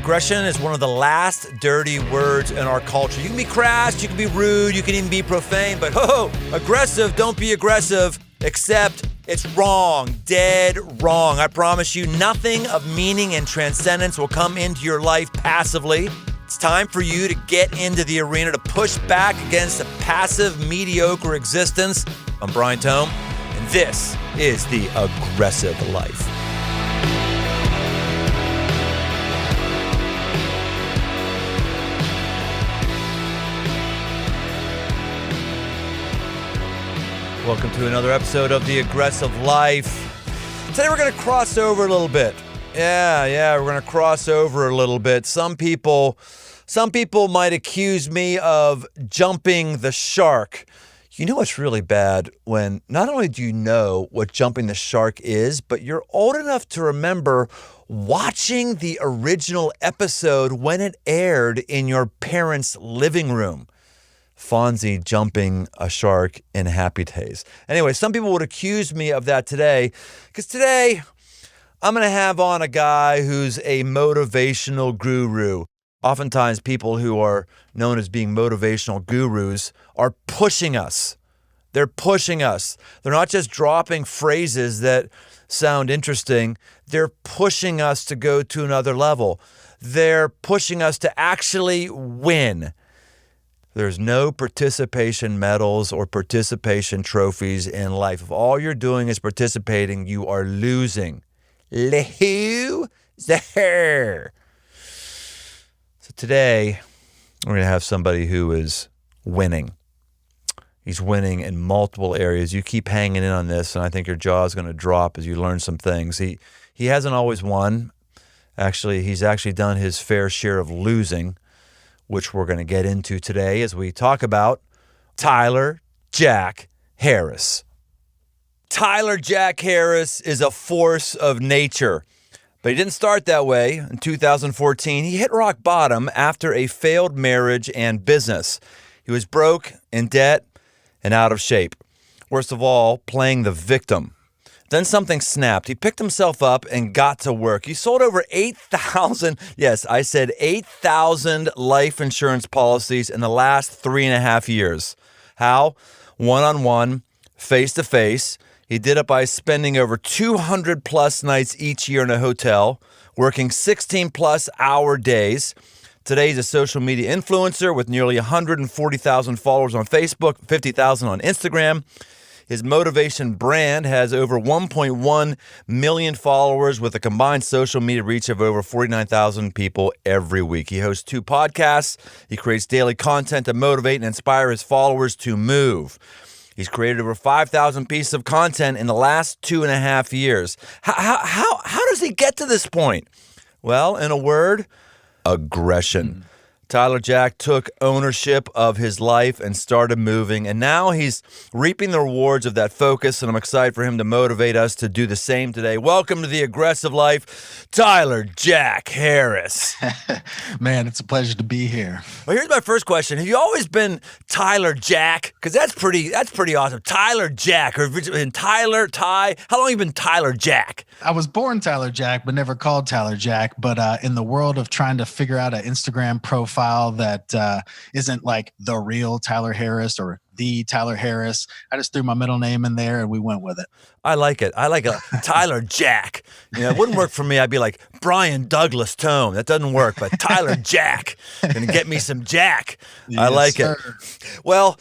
Aggression is one of the last dirty words in our culture. You can be crass, you can be rude, you can even be profane, but aggressive, don't be aggressive, except it's wrong, dead wrong. I promise you, nothing of meaning and transcendence will come into your life passively. It's time for you to get into the arena to push back against a passive, mediocre existence. I'm Brian Tome, and this is The Aggressive Life. Welcome to another episode of The Aggressive Life. Today we're going to cross over a little bit. Yeah, we're going to cross over a little bit. Some people might accuse me of jumping the shark. You know what's really bad? When not only do you know what jumping the shark is, but you're old enough to remember watching the original episode when it aired in your parents' living room. Fonzie jumping a shark in Happy Days. Anyway, some people would accuse me of that today, because today I'm going to have on a guy who's a motivational guru. Oftentimes people who are known as being motivational gurus are pushing us. They're pushing us. They're not just dropping phrases that sound interesting. They're pushing us to go to another level. They're pushing us to actually win. There's no participation medals or participation trophies in life. If all you're doing is participating, you are losing. Loser. So today, we're going to have somebody who is winning. He's winning in multiple areas. You keep hanging in on this, and I think your jaw is going to drop as you learn some things. He hasn't always won. Actually, he's actually done his fair share of losing, which we're going to get into today as we talk about Tyler Jack Harris. Tyler Jack Harris is a force of nature, but he didn't start that way. In 2014, he hit rock bottom after a failed marriage and business. He was broke, in debt, and out of shape. Worst of all, playing the victim. Then something snapped. He picked himself up and got to work. He sold over 8,000, yes, I said 8,000 life insurance policies in the last 3.5 years. How? One-on-one, face-to-face. He did it by spending over 200 plus nights each year in a hotel, working 16 plus hour days. Today, he's a social media influencer with nearly 140,000 followers on Facebook, 50,000 on Instagram. His motivation brand has over 1.1 million followers with a combined social media reach of over 49,000 people every week. He hosts 2 podcasts. He creates daily content to motivate and inspire his followers to move. He's created over 5,000 pieces of content in the last 2.5 years. How does he get to this point? Well, in a word, aggression. Tyler Jack took ownership of his life and started moving, and now he's reaping the rewards of that focus, and I'm excited for him to motivate us to do the same today. Welcome to The Aggressive Life, Tyler Jack Harris. Man, it's a pleasure to be here. Well, here's my first question. Have you always been Tyler Jack? Because that's pretty awesome. Tyler Jack, or been Tyler, Ty. How long have you been Tyler Jack? I was born Tyler Jack, but never called Tyler Jack. But in the world of trying to figure out an Instagram profile that isn't like the real Tyler Harris or the Tyler Harris, I just threw my middle name in there and we went with it. I like it. I like a Tyler Jack. You know, it wouldn't work for me. I'd be like Brian Douglas Tome. That doesn't work. But Tyler Jack, gonna get me some Jack. Yes, I like it. Well,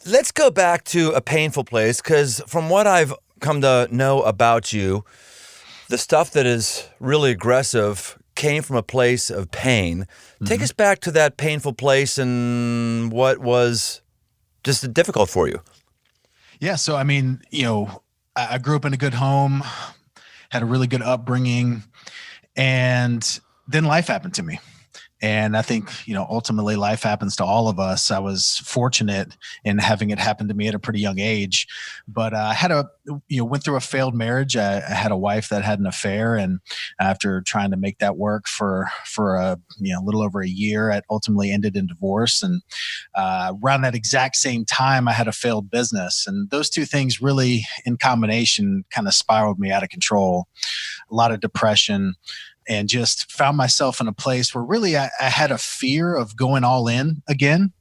let's go back to a painful place, because from what I've come to know about you, the stuff that is really aggressive came from a place of pain. Mm-hmm. Take us back to that painful place and what was just difficult for you. Yeah. So, I mean, I grew up in a good home, had a really good upbringing, and then life happened to me. And I think, ultimately life happens to all of us. I was fortunate in having it happen to me at a pretty young age, but I had went through a failed marriage. I had a wife that had an affair, and after trying to make that work for a little over a year, it ultimately ended in divorce. And around that exact same time, I had a failed business, and those two things really in combination kind of spiraled me out of control. A lot of depression, and just found myself in a place where really I had a fear of going all in again,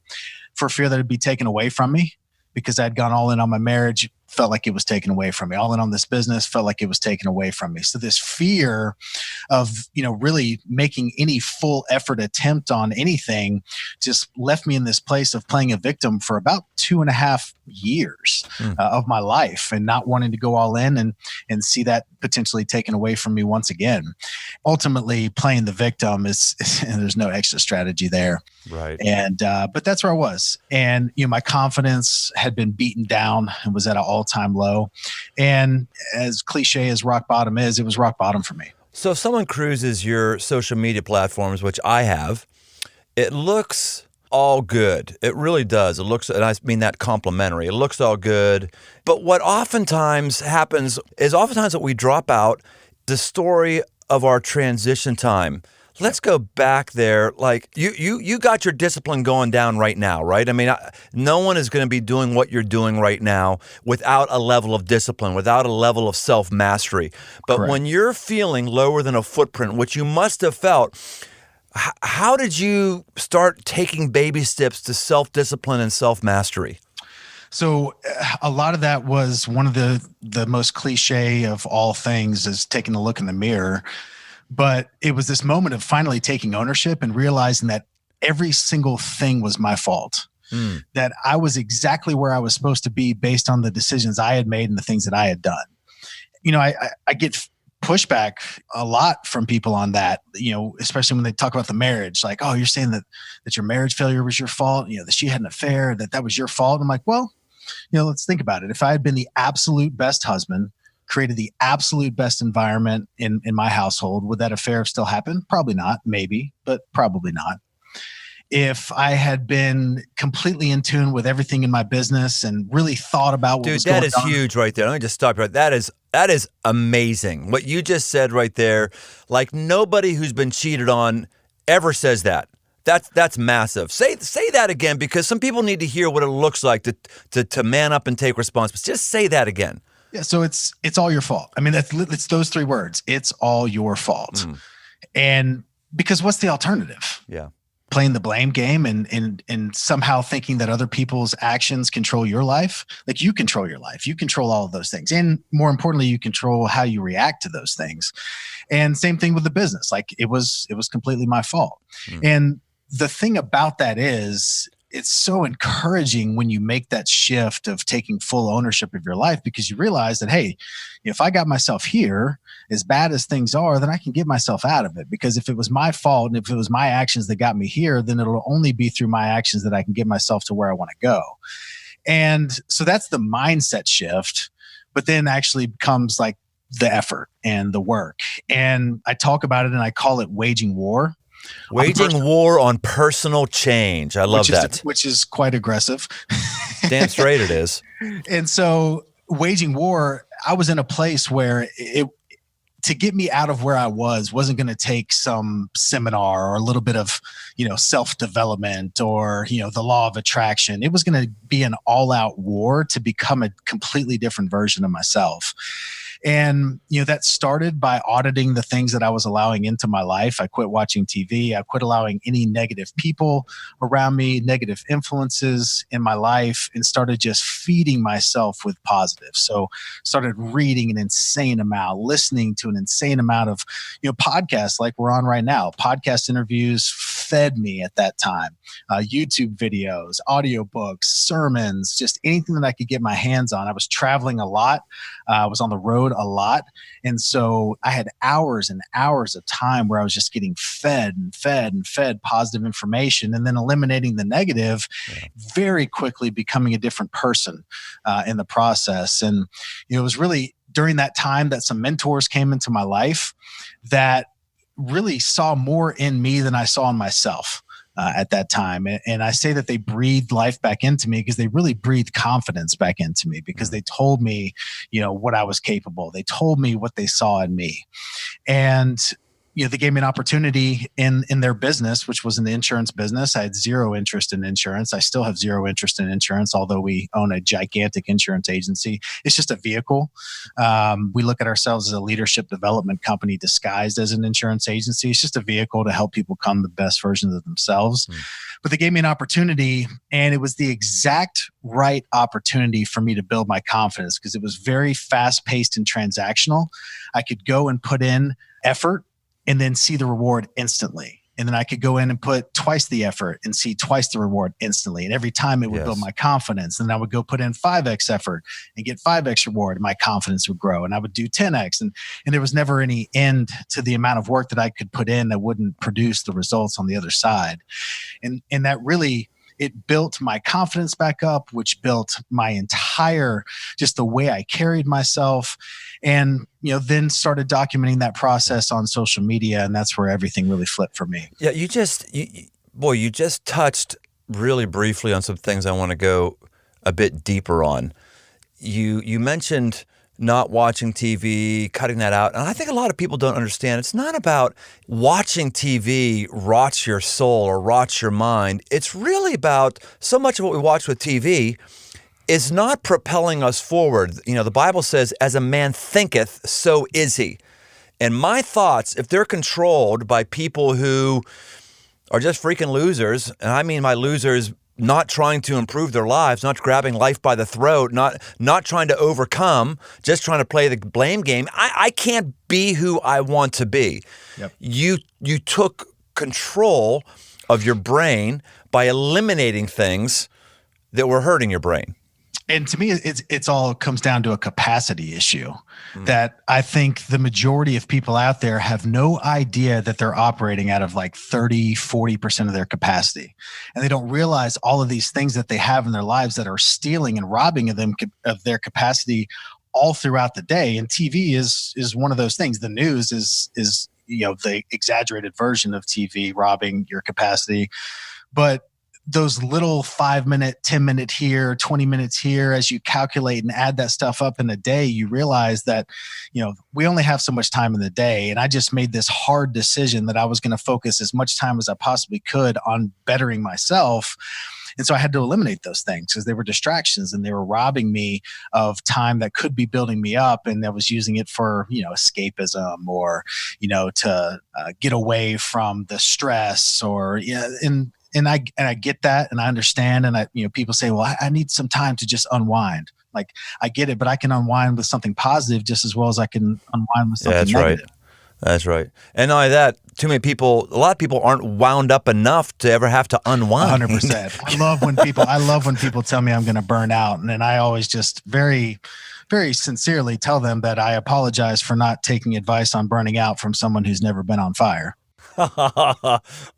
for fear that it'd be taken away from me, because I'd gone all in on my marriage, felt like it was taken away from me. All in on this business, felt like it was taken away from me. So this fear of, really making any full effort attempt on anything just left me in this place of playing a victim for about 2.5 years of my life, and not wanting to go all in and see that potentially taken away from me once again. Ultimately, playing the victim is there's no extra strategy there. Right. And, but that's where I was. And, my confidence had been beaten down and was at an all-time low. And as cliche as rock bottom is, it was rock bottom for me. So if someone cruises your social media platforms, which I have, it looks all good. It really does. It looks, and I mean that complimentary. It looks all good. But what oftentimes happens is that we drop out the story of our transition time. Let's go back there. Like you got your discipline going down right now, right? I mean, no one is going to be doing what you're doing right now without a level of discipline, without a level of self-mastery. But Correct. when you're feeling lower than a footprint, which you must have felt, how did you start taking baby steps to self-discipline and self-mastery? So a lot of that was one of the most cliche of all things, is taking a look in the mirror. But it was this moment of finally taking ownership and realizing that every single thing was my fault. That I was exactly where I was supposed to be based on the decisions I had made and the things that I had done. I get pushback a lot from people on that, especially when they talk about the marriage. Like, oh, you're saying that your marriage failure was your fault, that she had an affair, that was your fault. I'm like, well, let's think about it. If I had been the absolute best husband, created the absolute best environment in my household, would that affair still happen? Probably not. Maybe, but probably not. If I had been completely in tune with everything in my business and really thought about what was going on. Dude, that is huge right there. Let me just stop you right. That is amazing. What you just said right there, like nobody who's been cheated on ever says that. That's massive. Say that again, because some people need to hear what it looks like to man up and take responsibility. Just say that again. Yeah, so it's all your fault. I mean, it's those 3 words. It's all your fault. And because what's the alternative? Yeah. Playing the blame game and somehow thinking that other people's actions control your life. Like, you control your life. You control all of those things. And more importantly, you control how you react to those things. And same thing with the business. Like, it was completely my fault. And the thing about that is, it's so encouraging when you make that shift of taking full ownership of your life, because you realize that, hey, if I got myself here, as bad as things are, then I can get myself out of it. Because if it was my fault and if it was my actions that got me here, then it'll only be through my actions that I can get myself to where I want to go. And so that's the mindset shift. But then actually becomes like the effort and the work. And I talk about it and I call it waging war. Waging war on personal change. I love that. Which is quite aggressive. Damn straight it is. And so waging war, I was in a place where to get me out of where I wasn't going to take some seminar or a little bit of, self-development or, the law of attraction. It was going to be an all-out war to become a completely different version of myself. And, that started by auditing the things that I was allowing into my life. I quit watching TV. I quit allowing any negative people around me, negative influences in my life, and started just feeding myself with positive. So started reading an insane amount, listening to an insane amount of, podcasts like we're on right now. Podcast interviews fed me at that time. YouTube videos, audiobooks, sermons, just anything that I could get my hands on. I was traveling a lot. I was on the road a lot. And so I had hours and hours of time where I was just getting fed positive information, and then eliminating the negative, very quickly becoming a different person in the process. And it was really during that time that some mentors came into my life that really saw more in me than I saw in myself. At that time. And I say that they breathed life back into me because they really breathed confidence back into me, because they told me, what I was capable. They told me what they saw in me. And they gave me an opportunity in their business, which was an insurance business. I had zero interest in insurance. I still have zero interest in insurance, although we own a gigantic insurance agency. It's just a vehicle. We look at ourselves as a leadership development company disguised as an insurance agency. It's just a vehicle to help people become the best versions of themselves. But they gave me an opportunity, and it was the exact right opportunity for me to build my confidence because it was very fast-paced and transactional. I could go and put in effort and then see the reward instantly. And then I could go in and put twice the effort and see twice the reward instantly. And every time it would build my confidence. And I would go put in 5x effort and get 5x reward, and my confidence would grow. And I would do 10x. And there was never any end to the amount of work that I could put in that wouldn't produce the results on the other side. And that really, it built my confidence back up, which built my entire, just the way I carried myself. And, then started documenting that process on social media. And that's where everything really flipped for me. Yeah, you just touched really briefly on some things I want to go a bit deeper on. You mentioned not watching TV, cutting that out. And I think a lot of people don't understand. It's not about watching TV rots your soul or rots your mind. It's really about so much of what we watch with TV is not propelling us forward. The Bible says, as a man thinketh, so is he. And my thoughts, if they're controlled by people who are just freaking losers, and I mean by losers not trying to improve their lives, not grabbing life by the throat, not trying to overcome, just trying to play the blame game, I can't be who I want to be. Yep. You took control of your brain by eliminating things that were hurting your brain. And to me, it's all comes down to a capacity issue that I think the majority of people out there have no idea that they're operating out of like 30, 40% of their capacity. And they don't realize all of these things that they have in their lives that are stealing and robbing them of their capacity all throughout the day. And TV is one of those things. The news is the exaggerated version of TV robbing your capacity. But those little 5-minute, 10-minute here, 20 minutes here, as you calculate and add that stuff up in a day, you realize that, we only have so much time in the day. And I just made this hard decision that I was going to focus as much time as I possibly could on bettering myself. And so I had to eliminate those things because they were distractions and they were robbing me of time that could be building me up. And I was using it for, escapism or, to get away from the stress or, And I get that, and I understand, and people say, well, I need some time to just unwind. Like, I get it, but I can unwind with something positive just as well as I can unwind with something negative. That's right. And not only that, a lot of people aren't wound up enough to ever have to unwind. 100%. I love when people tell me I'm going to burn out, and then I always just very, very sincerely tell them that I apologize for not taking advice on burning out from someone who's never been on fire.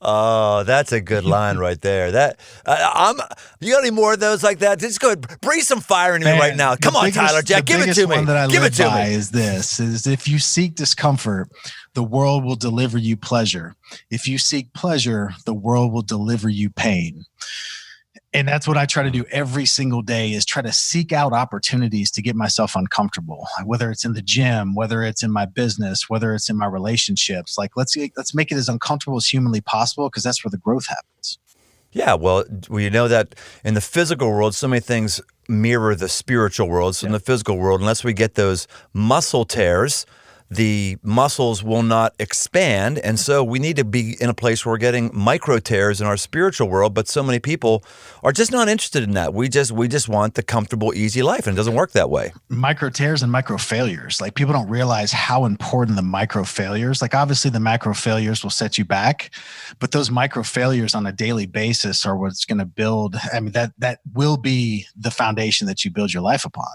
Oh, that's a good line right there. You got any more of those like that? Just go ahead, breathe some fire into me right now. Come on, Tyler Jack, give it to me. One that I live by is if you seek discomfort, the world will deliver you pleasure. If you seek pleasure, the world will deliver you pain. And that's what I try to do every single day is try to seek out opportunities to get myself uncomfortable, whether it's in the gym, whether it's in my business, whether it's in my relationships. Like, let's make it as uncomfortable as humanly possible because that's where the growth happens. Yeah, well, you know that in the physical world, so many things mirror the spiritual world. So in the physical world, unless we get those muscle tears, the muscles will not expand. And so we need to be in a place where we're getting micro tears in our spiritual world. But so many people are just not interested in that. We just want the comfortable, easy life. And it doesn't work that way. Micro tears and micro failures. Like, people don't realize how important the micro failures, like obviously the macro failures will set you back, but those micro failures on a daily basis are what's going to build. I mean, that will be the foundation that you build your life upon.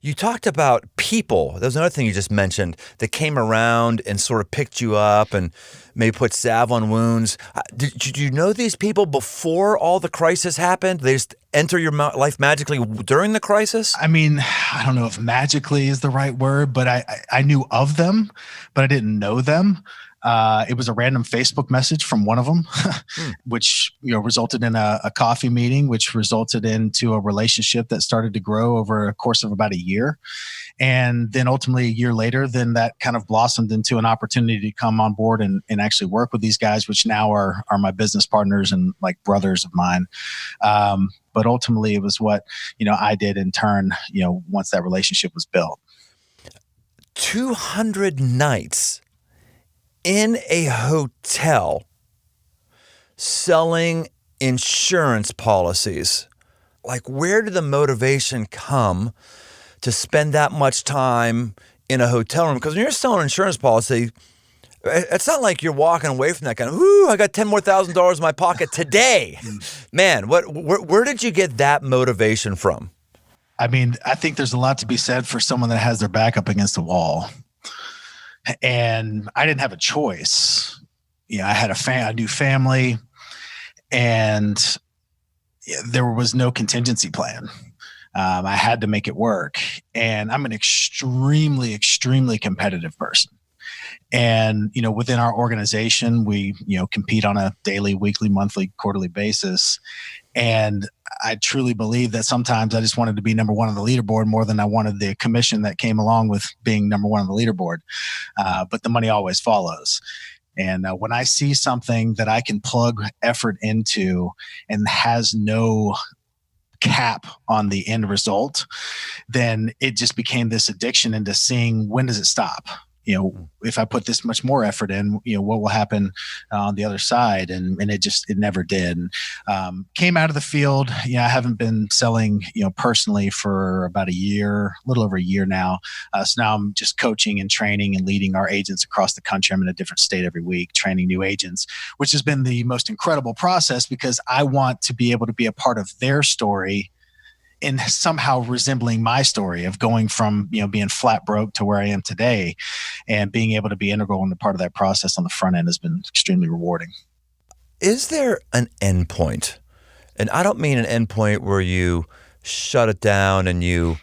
You talked about people. There was another thing you just mentioned that came around and sort of picked you up and maybe put salve on wounds. Did you know these people before all the crisis happened? They just enter your life magically during the crisis? I mean, I don't know if magically is the right word, but I knew of them, but I didn't know them. It was a random Facebook message from one of them, which resulted in a coffee meeting, which resulted into a relationship that started to grow over a course of about a year. And then ultimately a year later, then that kind of blossomed into an opportunity to come on board and actually work with these guys, which now are my business partners and like brothers of mine. But ultimately it was what, I did in turn, once that relationship was built. 200 nights in a hotel selling insurance policies. Like, where did the motivation come to spend that much time in a hotel room? Because when you're selling an insurance policy, it's not like you're walking away from that kind of, I got $10,000 more in my pocket today. Man, where did you get that motivation from? I mean, I think there's a lot to be said for someone that has their back up against the wall. And I didn't have a choice. I had a new family, and there was no contingency plan. I had to make it work. And I'm an extremely, extremely competitive person. And, within our organization, we, compete on a daily, weekly, monthly, quarterly basis. And I truly believe that sometimes I just wanted to be number one on the leaderboard more than I wanted the commission that came along with being number one on the leaderboard. But the money always follows. And when I see something that I can plug effort into and has no cap on the end result, then it just became this addiction into seeing, when does it stop? If I put this much more effort in, what will happen on the other side? And it never did. And, came out of the field. I haven't been selling, personally for about a little over a year now. So now I'm just coaching and training and leading our agents across the country. I'm in a different state every week, training new agents, which has been the most incredible process because I want to be able to be a part of their story and somehow resembling my story of going from, being flat broke to where I am today, and being able to be integral in the part of that process on the front end has been extremely rewarding. Is there an endpoint? And I don't mean an endpoint where you shut it down and you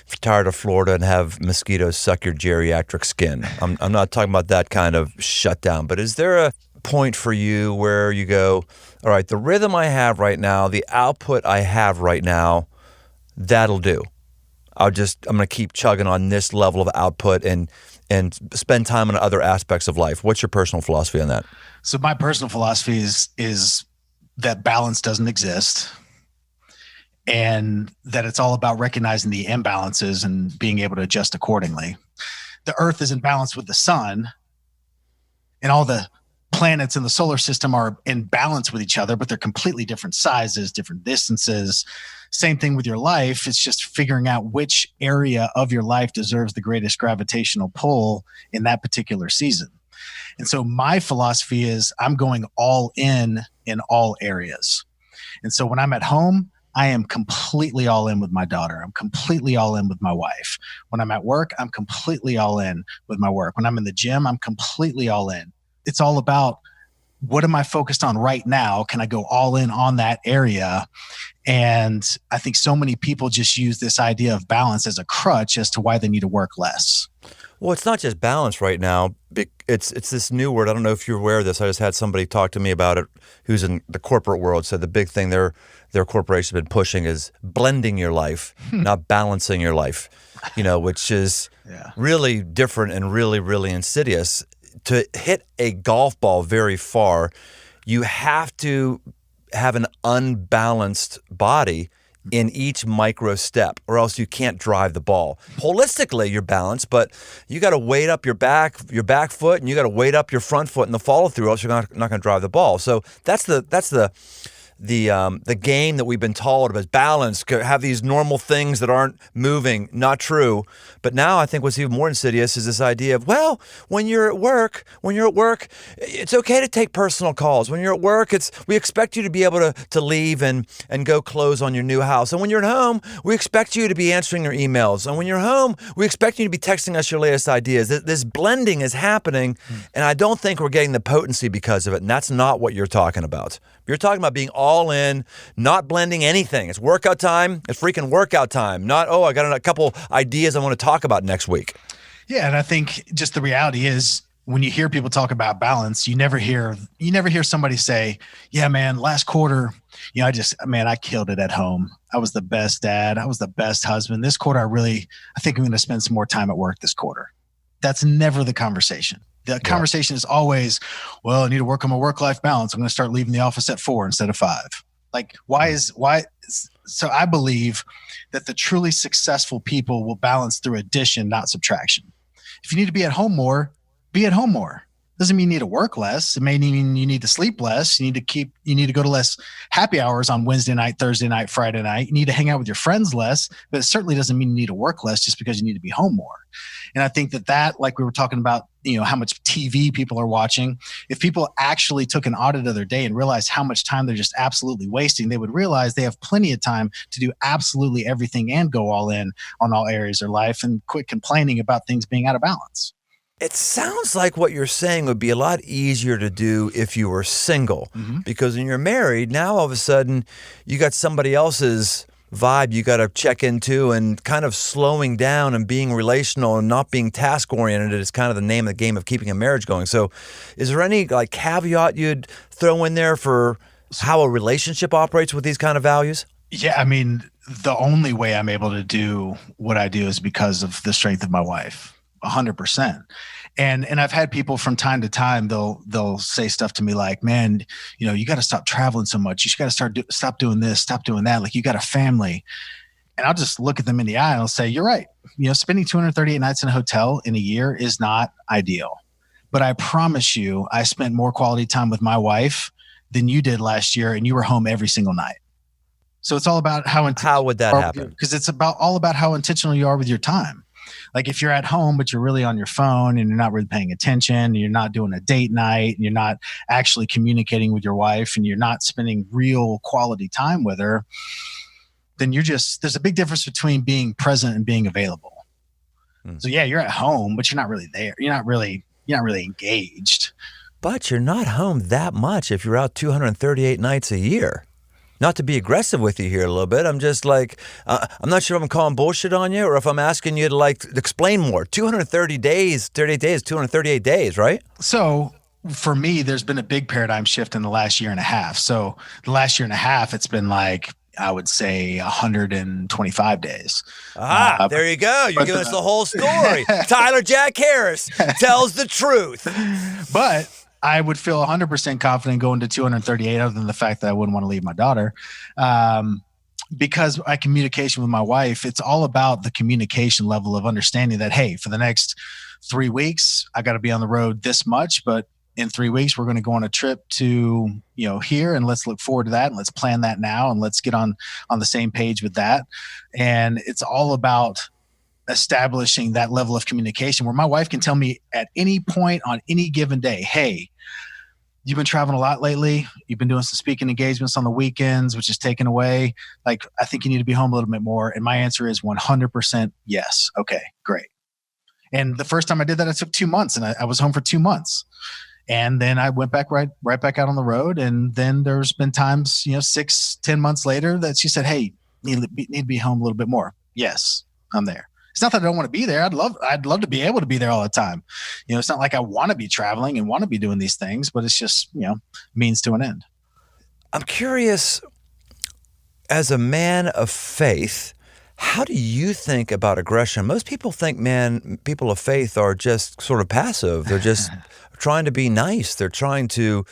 retire to Florida and have mosquitoes suck your geriatric skin. I'm not talking about that kind of shutdown, but is there a point for you where you go, all right, the rhythm I have right now, the output I have right now, that'll do. I'm going to keep chugging on this level of output and spend time on other aspects of life. What's your personal philosophy on that? So my personal philosophy is that balance doesn't exist, and that it's all about recognizing the imbalances and being able to adjust accordingly. The earth is in balance with the sun, and all the planets in the solar system are in balance with each other, but they're completely different sizes, different distances. Same thing with your life. It's just figuring out which area of your life deserves the greatest gravitational pull in that particular season. And so my philosophy is I'm going all in all areas. And so when I'm at home, I am completely all in with my daughter. I'm completely all in with my wife. When I'm at work, I'm completely all in with my work. When I'm in the gym, I'm completely all in. It's all about, what am I focused on right now? Can I go all in on that area? And I think so many people just use this idea of balance as a crutch as to why they need to work less. Well, it's not just balance right now. It's this new word. I don't know if you're aware of this. I just had somebody talk to me about it who's in the corporate world. Said the big thing their corporation's been pushing is blending your life, not balancing your life, which is really different and really, really insidious. To hit a golf ball very far, you have to have an unbalanced body in each micro step, or else you can't drive the ball. Holistically, you're balanced, but you got to weight up your back foot, and you got to weight up your front foot in the follow through, or else you're not going to drive the ball. So that's the game that we've been taught of as balance, have these normal things that aren't moving. Not true. But now I think what's even more insidious is this idea of, well, when you're at work, it's okay to take personal calls. When you're at work, we expect you to be able to leave and go close on your new house. And when you're at home, we expect you to be answering your emails. And when you're home, we expect you to be texting us your latest ideas. This blending is happening, and I don't think we're getting the potency because of it. And that's not what you're talking about. You're talking about being all in, not blending anything. It's workout time. It's freaking workout time. Not, I got a couple ideas I want to talk about next week. Yeah, and I think just the reality is when you hear people talk about balance, you never hear somebody say, yeah, man, last quarter, I killed it at home. I was the best dad. I was the best husband. This quarter, I think I'm going to spend some more time at work this quarter. That's never the conversation. The conversation is always, well, I need to work on my work-life balance. I'm going to start leaving the office at 4 instead of 5. Like, why? So I believe that the truly successful people will balance through addition, not subtraction. If you need to be at home more, be at home more. Doesn't mean you need to work less. It may mean you need to sleep less. You need to go to less happy hours on Wednesday night, Thursday night, Friday night. You need to hang out with your friends less, but it certainly doesn't mean you need to work less just because you need to be home more. And I think that, like we were talking about, how much TV people are watching. If people actually took an audit of their day and realized how much time they're just absolutely wasting, they would realize they have plenty of time to do absolutely everything and go all in on all areas of their life and quit complaining about things being out of balance. It sounds like what you're saying would be a lot easier to do if you were single, because when you're married, now all of a sudden you got somebody else's vibe you got to check into, and kind of slowing down and being relational and not being task oriented is kind of the name of the game of keeping a marriage going. So is there any like caveat you'd throw in there for how a relationship operates with these kind of values? Yeah, I mean, the only way I'm able to do what I do is because of the strength of my wife. 100%. And I've had people from time to time, they'll say stuff to me like, man, you got to stop traveling so much. You got to stop doing this, stop doing that. Like, you got a family. And I'll just look at them in the eye and I'll say, you're right. Spending 238 nights in a hotel in a year is not ideal. But I promise you, I spent more quality time with my wife than you did last year, and you were home every single night. So it's all about how would that happen? Because it's all about how intentional you are with your time. Like, if you're at home, but you're really on your phone and you're not really paying attention, and you're not doing a date night, and you're not actually communicating with your wife, and you're not spending real quality time with her, then there's a big difference between being present and being available. So yeah, you're at home, but you're not really there. You're not really engaged. But you're not home that much if you're out 238 nights a year. Not to be aggressive with you here a little bit. I'm just like, I'm not sure if I'm calling bullshit on you or if I'm asking you to explain more. 238 days, 238 days, right? So for me, there's been a big paradigm shift in the last year and a half. So the last year and a half, it's been like, I would say 125 days. There you go. You're giving us the whole story. Tyler Jack Harris tells the truth. But I would feel 100% confident going to 238, other than the fact that I wouldn't want to leave my daughter. Because my communication with my wife, it's all about the communication level of understanding that, hey, for the next 3 weeks, I got to be on the road this much, but in 3 weeks, we're going to go on a trip to, here, and let's look forward to that, and let's plan that now, and let's get on the same page with that. And it's all about establishing that level of communication where my wife can tell me at any point on any given day, hey, you've been traveling a lot lately. You've been doing some speaking engagements on the weekends, which is taken away. Like, I think you need to be home a little bit more. And my answer is 100% yes. Okay, great. And the first time I did that, it took 2 months, and I was home for 2 months. And then I went back right back out on the road. And then there's been times, 6-10 months later that she said, hey, need to be home a little bit more. Yes, I'm there. It's not that I don't want to be there. I'd love to be able to be there all the time. It's not like I want to be traveling and want to be doing these things, but it's just, means to an end. I'm curious, as a man of faith, how do you think about aggression? Most people think, people of faith are just sort of passive. They're just trying to be nice. They're trying to,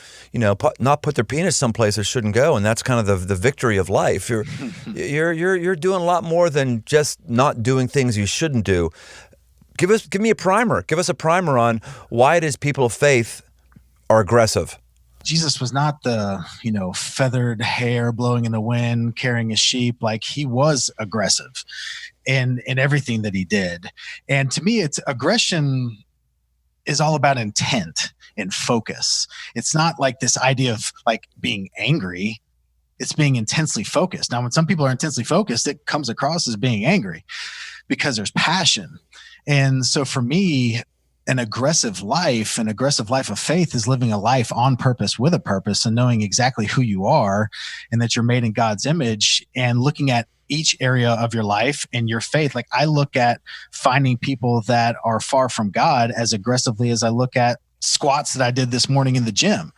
not put their penis someplace it shouldn't go, and that's kind of the victory of life. You're doing a lot more than just not doing things you shouldn't do. Give me a primer. Give us a primer on why it is people of faith are aggressive. Jesus was not the, feathered hair blowing in the wind, carrying a sheep. Like, he was aggressive in everything that he did. And to me, aggression is all about intent and focus. It's not like this idea of like being angry. It's being intensely focused. Now, when some people are intensely focused, it comes across as being angry because there's passion. And so for me, an aggressive life of faith is living a life on purpose with a purpose, and knowing exactly who you are and that you're made in God's image, and looking at each area of your life and your faith. Like, I look at finding people that are far from God as aggressively as I look at squats that I did this morning in the gym.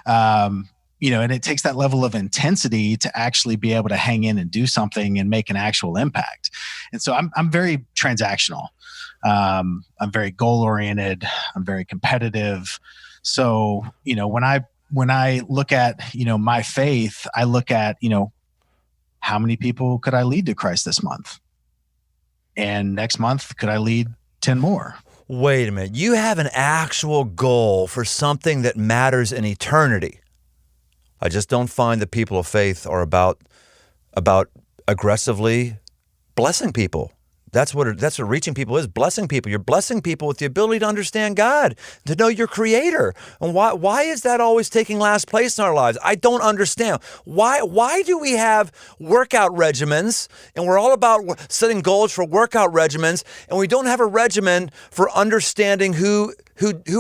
And it takes that level of intensity to actually be able to hang in and do something and make an actual impact. And so I'm very transactional. I'm very goal oriented. I'm very competitive. So, when I look at, my faith, I look at, how many people could I lead to Christ this month? And next month, could I lead 10 more? Wait a minute. You have an actual goal for something that matters in eternity. I just don't find that people of faith are about aggressively blessing people. That's what reaching people is, blessing people. You're blessing people with the ability to understand God, to know your Creator. And why is that always taking last place in our lives? I don't understand. Why do we have workout regimens, and we're all about setting goals for workout regimens, and we don't have a regimen for understanding who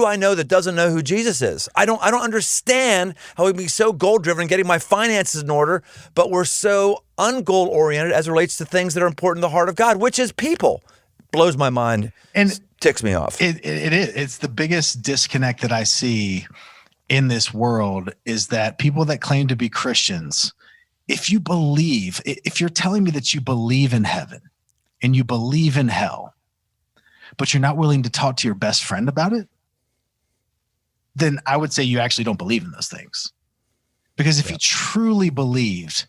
I know that doesn't know who Jesus is? I don't understand how we can be so goal-driven, getting my finances in order, but we're so ungoal-oriented as it relates to things that are important in the heart of God, which is people. Blows my mind and ticks me off. It is. It's the biggest disconnect that I see in this world is that people that claim to be Christians, if you're telling me that you believe in heaven and you believe in hell, but you're not willing to talk to your best friend about it, then I would say you actually don't believe in those things. Because if you truly believed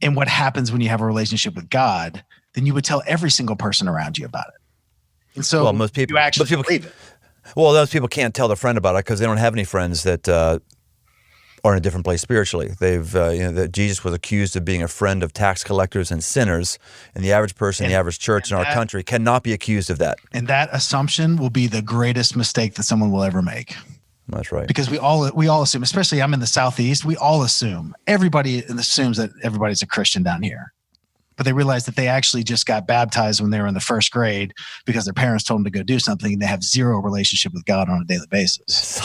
in what happens when you have a relationship with God, then you would tell every single person around you about it. And so most people believe it. Well, those people can't tell their friend about it because they don't have any friends that are in a different place spiritually. That Jesus was accused of being a friend of tax collectors and sinners, and the average person, the average church in our country cannot be accused of that. And that assumption will be the greatest mistake that someone will ever make. That's right. Because we all assume, especially I'm in the Southeast, everybody assumes that everybody's a Christian down here. But they realize that they actually just got baptized when they were in the first grade because their parents told them to go do something, and they have zero relationship with God on a daily basis.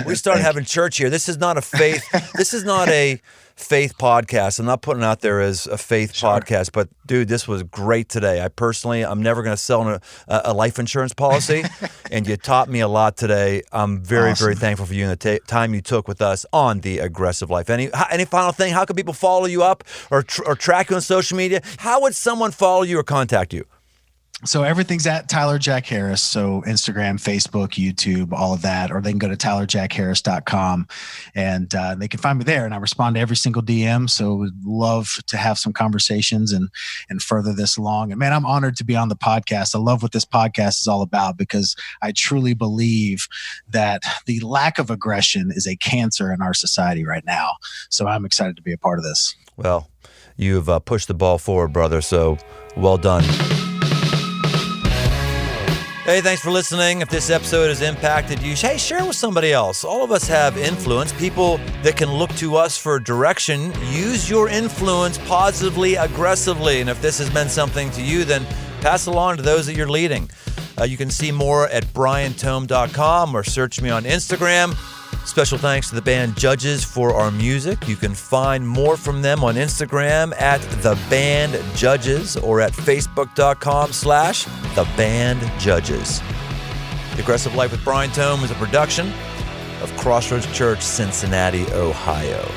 We started having church here. This is not a faith. This is not a faith podcast. I'm not putting it out there as a faith podcast, but dude, this was great today. I'm never going to sell a life insurance policy, and you taught me a lot today. I'm very, very thankful for you and the time you took with us on The Aggressive Life. Any final thing? How can people follow you up or track you on social media? How would someone follow you or contact you? So everything's at Tyler Jack Harris. So Instagram, Facebook, YouTube, all of that, or they can go to tylerjackharris.com and they can find me there. And I respond to every single DM. So would love to have some conversations and further this along. And man, I'm honored to be on the podcast. I love what this podcast is all about because I truly believe that the lack of aggression is a cancer in our society right now. So I'm excited to be a part of this. Well, you've pushed the ball forward, brother. So well done. Hey, thanks for listening. If this episode has impacted you, hey, share it with somebody else. All of us have influence, people that can look to us for direction. Use your influence positively, aggressively. And if this has meant something to you, then pass along to those that you're leading. You can see more at briantome.com or search me on Instagram. Special thanks to the band Judges for our music. You can find more from them on Instagram at The Band Judges or at facebook.com/The Band Judges. The Aggressive Life with Brian Tome is a production of Crossroads Church, Cincinnati, Ohio.